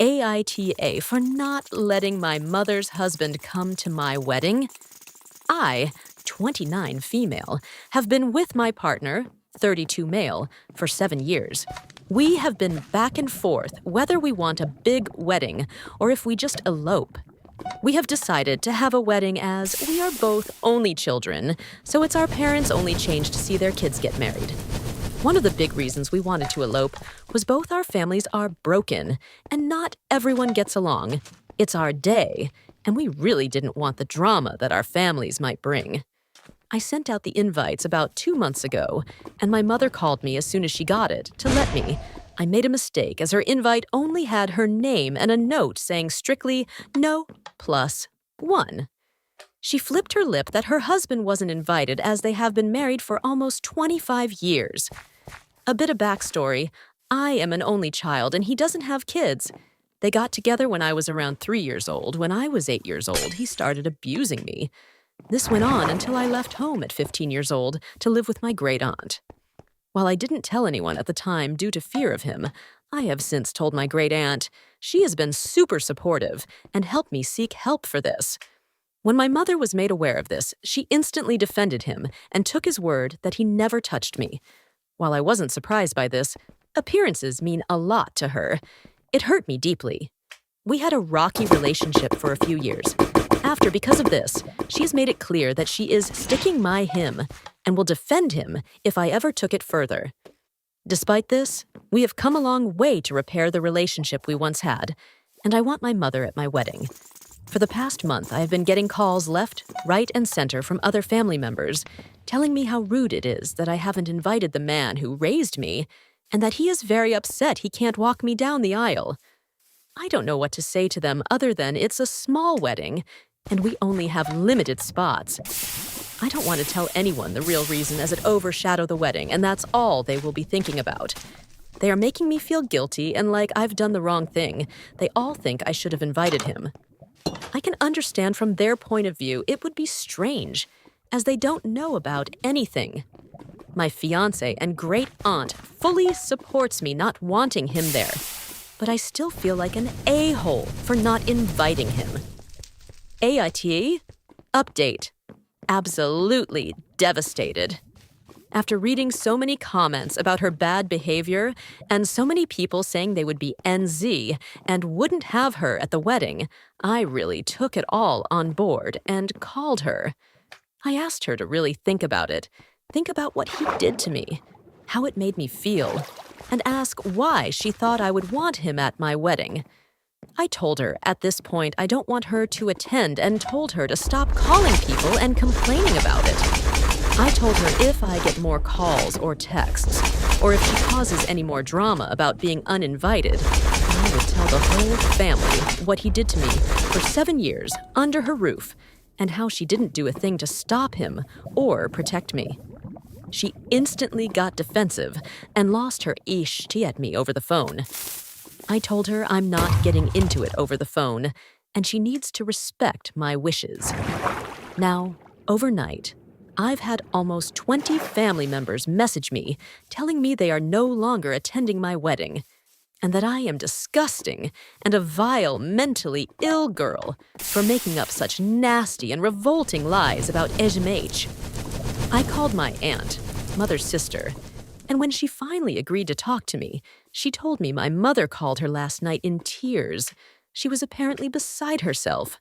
AITA for not letting my mother's husband come to my wedding. I, 29 female, have been with my partner, 32 male, for 7 years. We have been back and forth whether we want a big wedding or if we just elope. We have decided to have a wedding as we are both only children, so it's our parents' only change to see their kids get married. One of the big reasons we wanted to elope was both our families are broken, and not everyone gets along. It's our day, and we really didn't want the drama that our families might bring. I sent out the invites about 2 months ago, and my mother called me as soon as she got it to let me. I made a mistake as her invite only had her name and a note saying strictly no +1. She flipped her lip that her husband wasn't invited as they have been married for almost 25 years. A bit of backstory, I am an only child and he doesn't have kids. They got together when I was around 3 years old. When I was 8 years old, he started abusing me. This went on until I left home at 15 years old to live with my great aunt. While I didn't tell anyone at the time due to fear of him, I have since told my great aunt. She has been super supportive and helped me seek help for this. When my mother was made aware of this, she instantly defended him and took his word that he never touched me. While I wasn't surprised by this, appearances mean a lot to her. It hurt me deeply. We had a rocky relationship for a few years. Because of this, she has made it clear that she is sticking by him and will defend him if I ever took it further. Despite this, we have come a long way to repair the relationship we once had, and I want my mother at my wedding. For the past month, I have been getting calls left, right, and center from other family members, telling me how rude it is that I haven't invited the man who raised me, and that he is very upset he can't walk me down the aisle. I don't know what to say to them other than it's a small wedding, and we only have limited spots. I don't want to tell anyone the real reason as it overshadows the wedding, and that's all they will be thinking about. They are making me feel guilty and like I've done the wrong thing. They all think I should have invited him. I can understand from their point of view it would be strange, as they don't know about anything. My fiancé and great aunt fully supports me not wanting him there, but I still feel like an a-hole for not inviting him. AITA? Update. Absolutely devastated. After reading so many comments about her bad behavior and so many people saying they would be NZ and wouldn't have her at the wedding, I really took it all on board and called her. I asked her to really think about it, think about what he did to me, how it made me feel, and ask why she thought I would want him at my wedding. I told her at this point I don't want her to attend and told her to stop calling people and complaining about it. I told her if I get more calls or texts, or if she causes any more drama about being uninvited, I would tell the whole family what he did to me for 7 years under her roof and how she didn't do a thing to stop him or protect me. She instantly got defensive and lost her ishti at me over the phone. I told her I'm not getting into it over the phone, and she needs to respect my wishes. Now, overnight, I've had almost 20 family members message me telling me they are no longer attending my wedding, and that I am disgusting and a vile, mentally ill girl for making up such nasty and revolting lies about SMH. I called my aunt, mother's sister, and when she finally agreed to talk to me, she told me my mother called her last night in tears. She was apparently beside herself.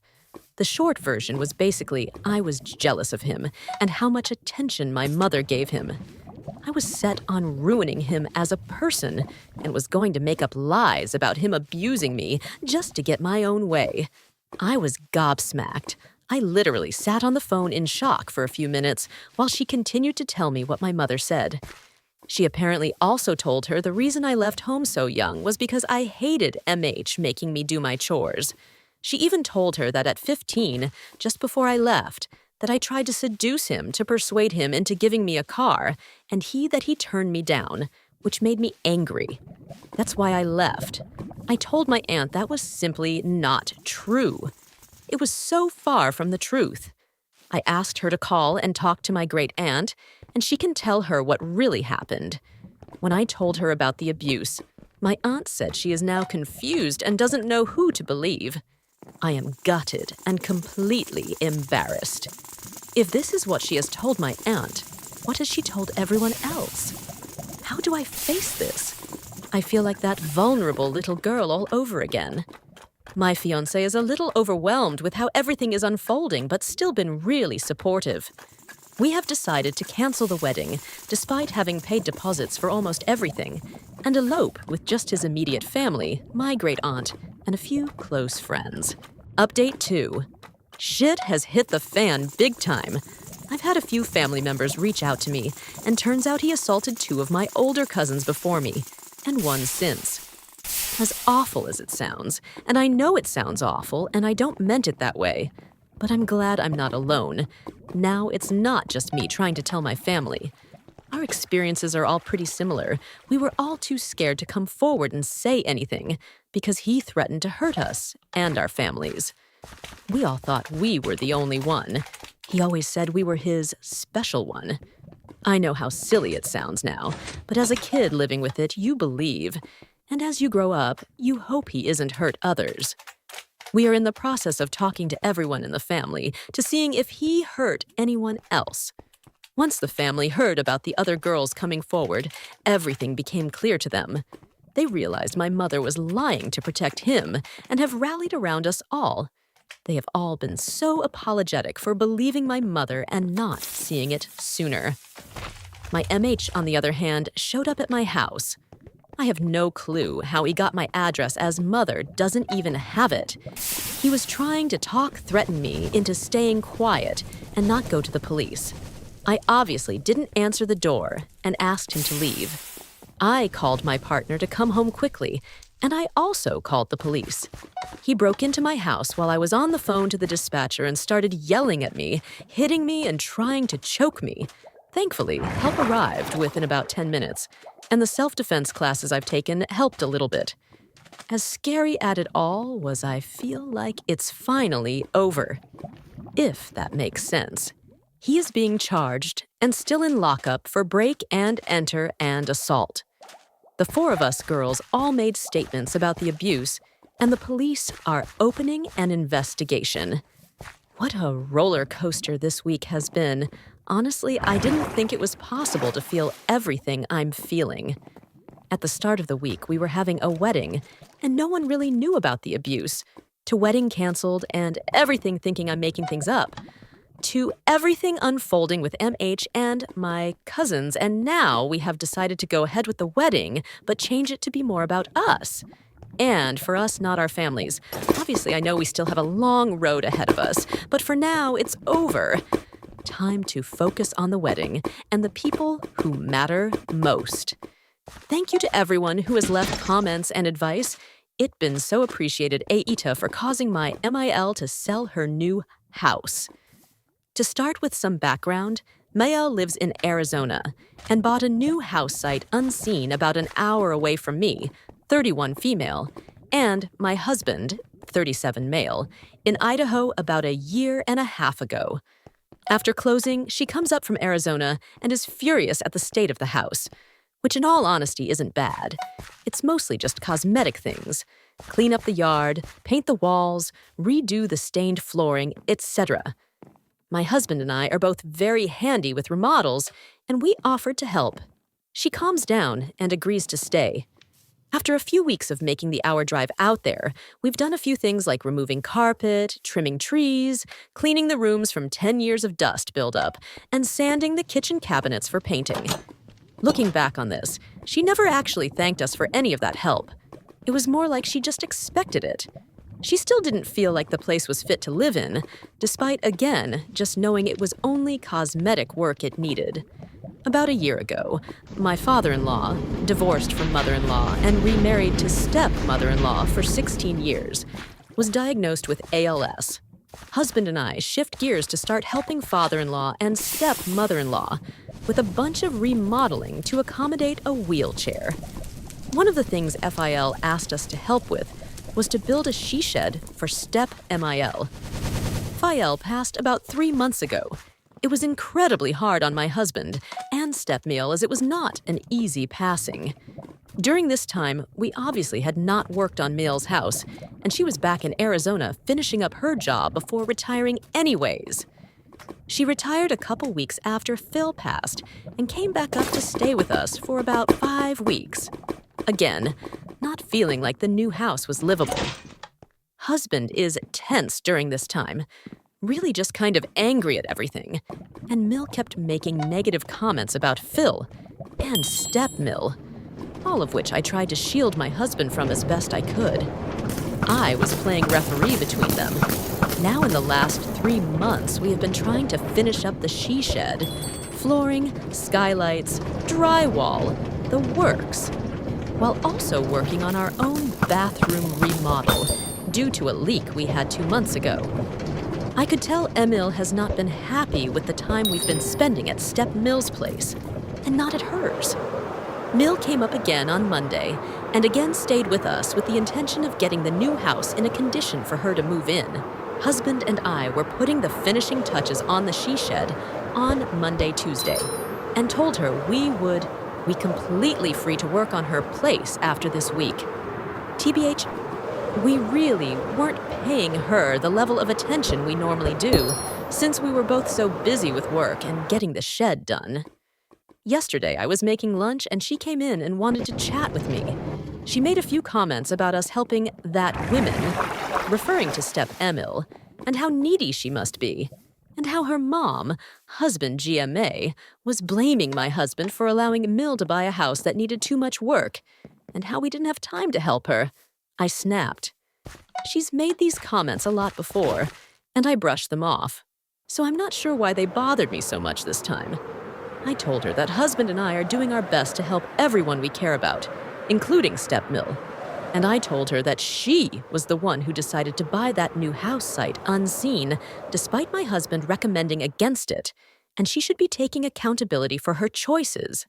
The short version was basically I was jealous of him and how much attention my mother gave him. I was set on ruining him as a person and was going to make up lies about him abusing me just to get my own way. I was gobsmacked. I literally sat on the phone in shock for a few minutes while she continued to tell me what my mother said. She apparently also told her the reason I left home so young was because I hated MH making me do my chores. She even told her that at 15, just before I left, that I tried to seduce him to persuade him into giving me a car, and he turned me down, which made me angry. That's why I left. I told my aunt that was simply not true. It was so far from the truth. I asked her to call and talk to my great aunt, and she can tell her what really happened. When I told her about the abuse, My aunt said she is now confused and doesn't know who to believe. I am gutted and completely embarrassed. If this is what she has told my aunt, what has she told everyone else? How do I face this? I feel like that vulnerable little girl all over again. My fiancé is a little overwhelmed with how everything is unfolding, but still been really supportive. We have decided to cancel the wedding, despite having paid deposits for almost everything, and elope with just his immediate family, my great aunt, and a few close friends. Update 2. Shit has hit the fan big time. I've had a few family members reach out to me, and turns out he assaulted 2 of my older cousins before me, and 1 since. As awful as it sounds, and I know it sounds awful, and I don't meant it that way, but I'm glad I'm not alone. Now it's not just me trying to tell my family. Our experiences are all pretty similar. We were all too scared to come forward and say anything because he threatened to hurt us and our families. We all thought we were the only one. He always said we were his special one. I know how silly it sounds now, but as a kid living with it, you believe. And as you grow up, you hope he isn't hurt others. We are in the process of talking to everyone in the family to seeing if he hurt anyone else. Once the family heard about the other girls coming forward, everything became clear to them. They realized my mother was lying to protect him and have rallied around us all. They have all been so apologetic for believing my mother and not seeing it sooner. My MH, on the other hand, showed up at my house. I have no clue how he got my address as mother doesn't even have it. He was trying to threaten me into staying quiet and not go to the police. I obviously didn't answer the door and asked him to leave. I called my partner to come home quickly, and I also called the police. He broke into my house while I was on the phone to the dispatcher and started yelling at me, hitting me, and trying to choke me. Thankfully, help arrived within about 10 minutes, and the self-defense classes I've taken helped a little bit. As scary at it all was I feel like it's finally over. If that makes sense. He is being charged and still in lockup for break and enter and assault. The 4 of us girls all made statements about the abuse, and the police are opening an investigation. What a roller coaster this week has been. Honestly, I didn't think it was possible to feel everything I'm feeling. At the start of the week, we were having a wedding, and no one really knew about the abuse. To wedding canceled and everything thinking I'm making things up. To everything unfolding with MH and my cousins, and now we have decided to go ahead with the wedding, but change it to be more about us. And for us, not our families. Obviously, I know we still have a long road ahead of us, but for now, it's over. Time to focus on the wedding and the people who matter most. Thank you to everyone who has left comments and advice. It's been so appreciated, AITA, for causing my MIL to sell her new house. To start with some background, Mael lives in Arizona and bought a new house site unseen about an hour away from me, 31 female, and my husband, 37 male, in Idaho about a year and a half ago. After closing, she comes up from Arizona and is furious at the state of the house, which in all honesty isn't bad. It's mostly just cosmetic things. Clean up the yard, paint the walls, redo the stained flooring, etc. My husband and I are both very handy with remodels, and we offered to help. She calms down and agrees to stay. After a few weeks of making the hour drive out there, we've done a few things like removing carpet, trimming trees, cleaning the rooms from 10 years of dust buildup, and sanding the kitchen cabinets for painting. Looking back on this, she never actually thanked us for any of that help. It was more like she just expected it. She still didn't feel like the place was fit to live in, despite, again, just knowing it was only cosmetic work it needed. About a year ago, my father-in-law, divorced from mother-in-law and remarried to step-mother-in-law for 16 years, was diagnosed with ALS. Husband and I shift gears to start helping father-in-law and step-mother-in-law with a bunch of remodeling to accommodate a wheelchair. One of the things FIL asked us to help with was to build a she-shed for Step MIL. FIL passed about 3 months ago. It was incredibly hard on my husband and Step Meal as it was not an easy passing. During this time, we obviously had not worked on Mil's house, and she was back in Arizona finishing up her job before retiring anyways. She retired a couple weeks after Phil passed and came back up to stay with us for about 5 weeks. Again, not feeling like the new house was livable. Husband is tense during this time, really just kind of angry at everything, and Mil kept making negative comments about Phil and Step Mil, all of which I tried to shield my husband from as best I could. I was playing referee between them. Now in the last 3 months, we have been trying to finish up the she shed. Flooring, skylights, drywall, the works. While also working on our own bathroom remodel, due to a leak we had 2 months ago. I could tell Emil has not been happy with the time we've been spending at Step Mil's place, and not at hers. Mil came up again on Monday, and again stayed with us with the intention of getting the new house in a condition for her to move in. Husband and I were putting the finishing touches on the she shed on Monday, Tuesday, and told her we would be completely free to work on her place after this week. TBH, we really weren't paying her the level of attention we normally do, since we were both so busy with work and getting the shed done. Yesterday, I was making lunch and she came in and wanted to chat with me. She made a few comments about us helping that women, referring to Step Emil, and how needy she must be, and how her mom, husband GMA, was blaming my husband for allowing Mil to buy a house that needed too much work, and how we didn't have time to help her. I snapped. She's made these comments a lot before, and I brushed them off, so I'm not sure why they bothered me so much this time. I told her that husband and I are doing our best to help everyone we care about, including Step Mil. And I told her that she was the one who decided to buy that new house site unseen, despite my husband recommending against it, and she should be taking accountability for her choices,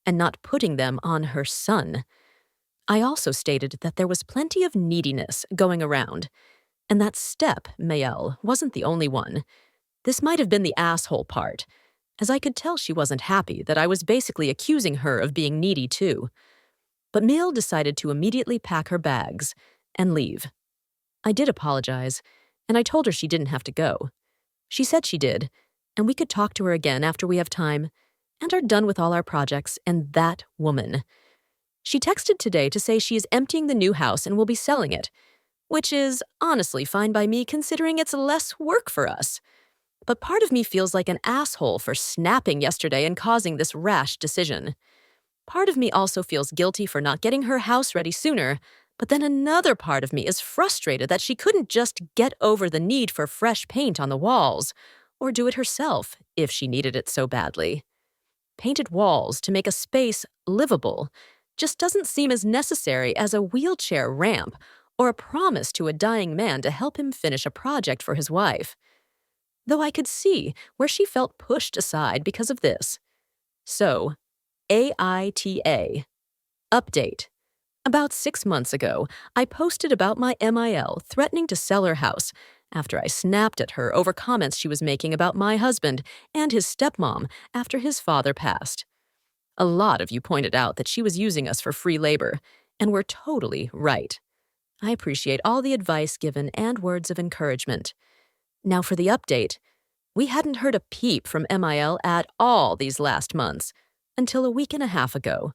and not putting them on her son. I also stated that there was plenty of neediness going around, and that Step Mael wasn't the only one. This might have been the asshole part, as I could tell she wasn't happy that I was basically accusing her of being needy too. But Mil decided to immediately pack her bags and leave. I did apologize, and I told her she didn't have to go. She said she did, and we could talk to her again after we have time and are done with all our projects and that woman. She texted today to say she is emptying the new house and will be selling it, which is honestly fine by me considering it's less work for us. But part of me feels like an asshole for snapping yesterday and causing this rash decision. Part of me also feels guilty for not getting her house ready sooner, but then another part of me is frustrated that she couldn't just get over the need for fresh paint on the walls, or do it herself if she needed it so badly. Painted walls to make a space livable just doesn't seem as necessary as a wheelchair ramp or a promise to a dying man to help him finish a project for his wife. Though I could see where she felt pushed aside because of this. So, AITA. Update. About 6 months ago, I posted about my MIL threatening to sell her house after I snapped at her over comments she was making about my husband and his stepmom after his father passed. A lot of you pointed out that she was using us for free labor, and were totally right. I appreciate all the advice given and words of encouragement. Now for the update. We hadn't heard a peep from MIL at all these last months, until a week and a half ago.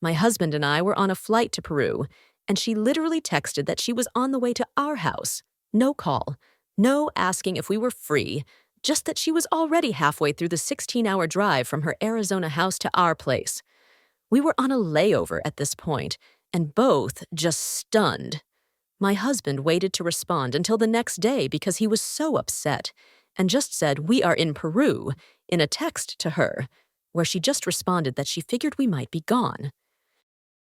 My husband and I were on a flight to Peru, and she literally texted that she was on the way to our house. No call, no asking if we were free, just that she was already halfway through the 16-hour drive from her Arizona house to our place. We were on a layover at this point, and both just stunned. My husband waited to respond until the next day because he was so upset, and just said we are in Peru in a text to her, where she just responded that she figured we might be gone.